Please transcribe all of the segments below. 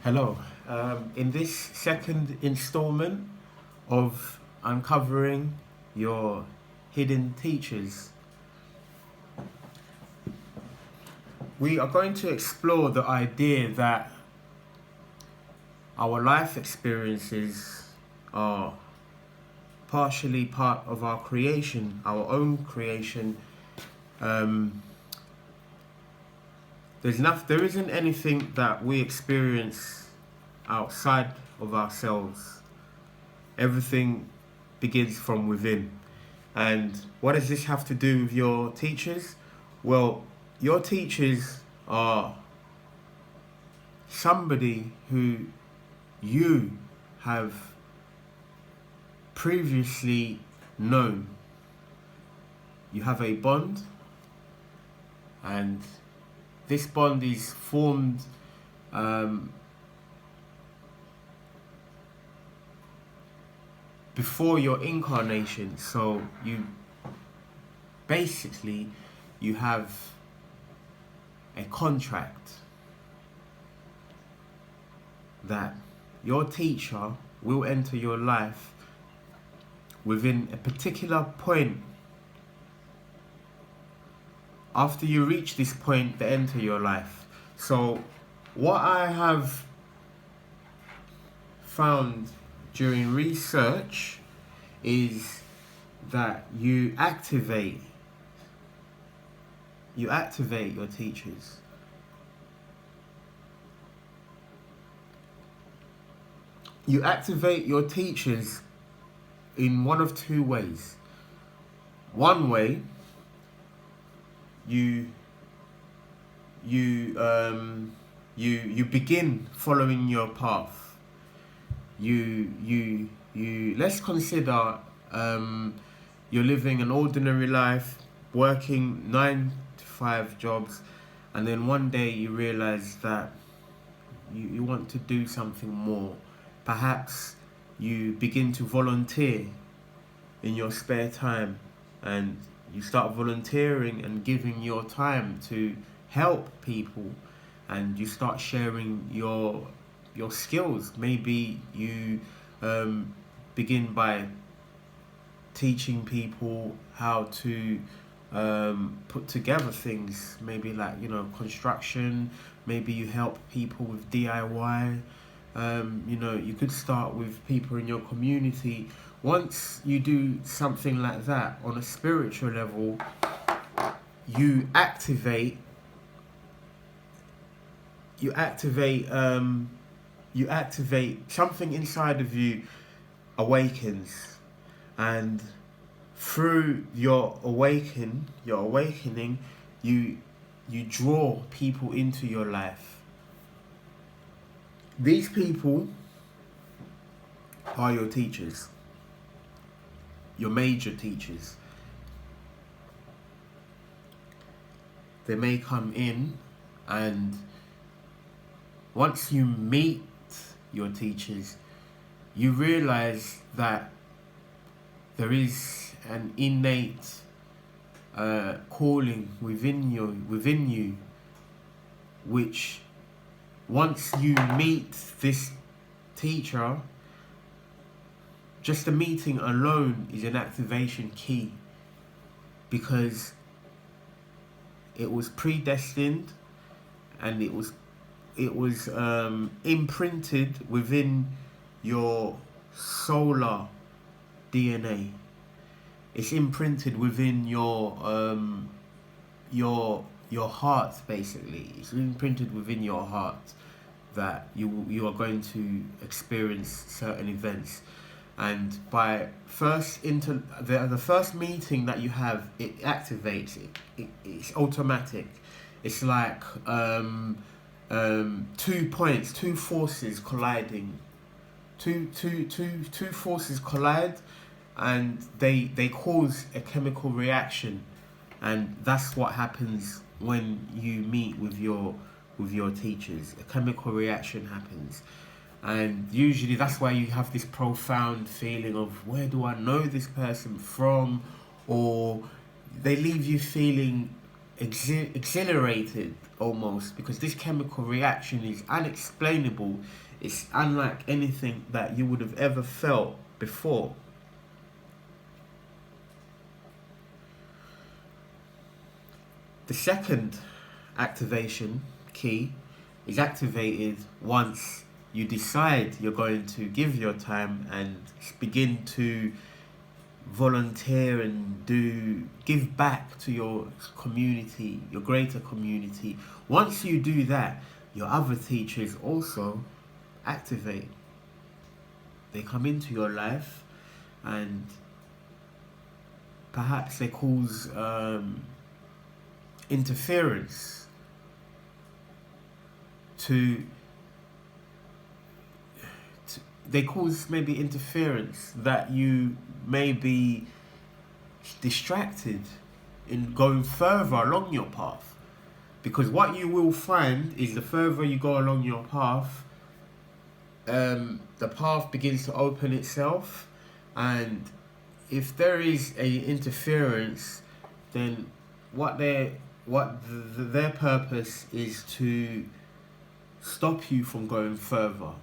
Hello. In this second installment of uncovering your hidden teachers, we are going to explore the idea that our life experiences are partially part of our creation, our own creation. There isn't anything that we experience outside of ourselves. Everything begins from within. And what does this have to do with your teachers? Well, your teachers are somebody who you have previously known. You have a bond, and this bond is formed before your incarnation. So you have a contract that your teacher will enter your life within a particular point. After you reach this point, they enter your life. So what I have found during research is that you activate your teachers. You activate your teachers in one of two ways. One way, you begin following your path. Let's consider you're living an ordinary life, working 9 to 5 jobs, and then one day you realize that you want to do something more. Perhaps you begin to volunteer in your spare time, and you start volunteering and giving your time to help people, and you start sharing your skills. Maybe you begin by teaching people how to put together things, maybe like construction. Maybe you help people with DIY. You could start with people in your community. Once you do something like that on a spiritual level, you activate something inside of you, awakens, and through your awakening, you draw people into your life. These people are your teachers, your major teachers. They may come in, and once you meet your teachers, you realize that there is an innate calling within you, which once you meet this teacher, just the meeting alone is an activation key, because it was predestined, and it was imprinted within your solar DNA. It's imprinted within your heart, basically. It's imprinted within your heart that you are going to experience certain events. And by the first meeting that you have, it activates it. It's automatic. It's like 2 points, 2 forces colliding. Two forces collide, and they cause a chemical reaction, and that's what happens when you meet with your teachers. A chemical reaction happens. And usually that's why you have this profound feeling of, where do I know this person from? Or they leave you feeling exhilarated almost, because this chemical reaction is unexplainable. It's unlike anything that you would have ever felt before. The second activation key is activated once you decide you're going to give your time and begin to volunteer and give back to your community, your greater community. Once you do that, your other teachers also activate. They come into your life, and perhaps they cause interference they cause maybe interference that you may be distracted in going further along your path. Because what you will find is the further you go along your path, the path begins to open itself, and if there is a interference, then their purpose is to stop you from going further.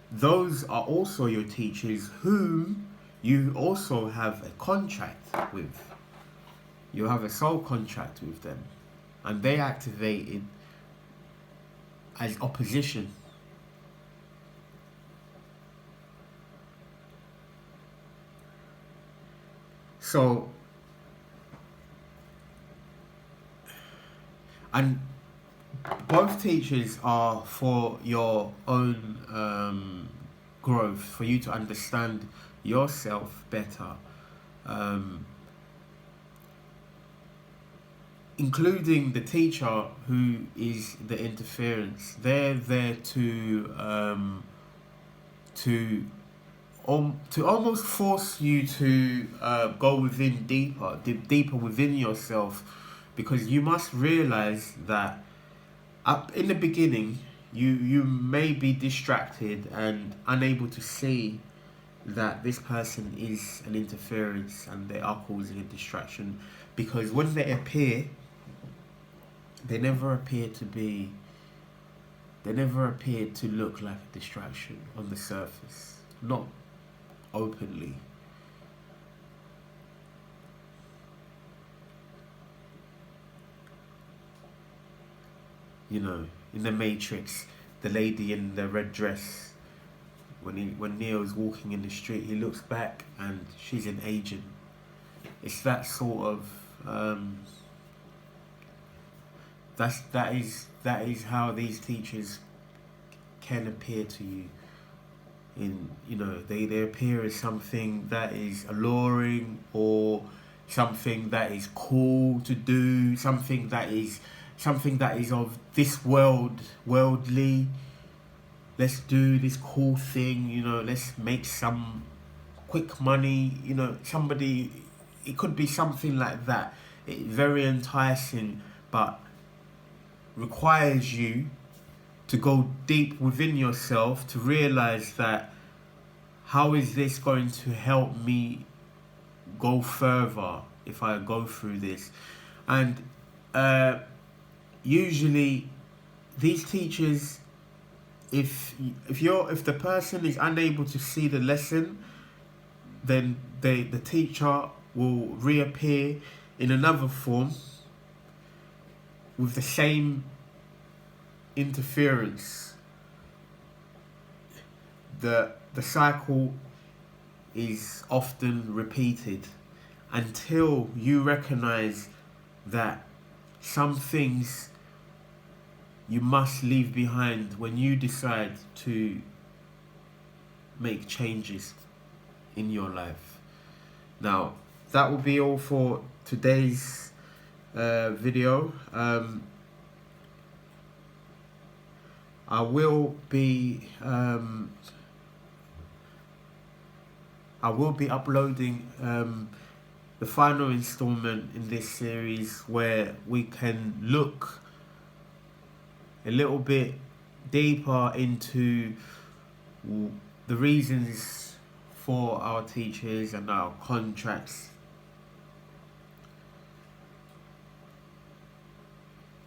Those are also your teachers whom you also have a contract with. You have a soul contract with them, and they activated as opposition. So, and both teachers are for your own growth, for you to understand yourself better, including the teacher who is the interference. They're there to almost force you to go within deeper within yourself, because you must realize that in the beginning you may be distracted and unable to see that this person is an interference and they are causing a distraction, because when they appear, they never appear to look like a distraction on the surface, not openly. You know, in the Matrix, the lady in the red dress, when Neo's walking in the street, he looks back and she's an agent. It's that sort of that is how these teachers can appear to you. They appear as something that is alluring, or something that is cool to do, something that is of this worldly. Let's do this cool thing, let's make some quick money, it could be something like that. It's very enticing, but requires you to go deep within yourself to realize that, how is this going to help me go further if I go through this? And usually these teachers, if the person is unable to see the lesson, then the teacher will reappear in another form with the same interference. The cycle is often repeated until you recognize that some things you must leave behind when you decide to make changes in your life. Now, that will be all for today's video. I will be uploading the final installment in this series, where we can look a little bit deeper into the reasons for our teachers and our contracts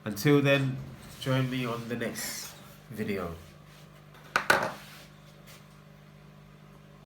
Until then, join me on the next video.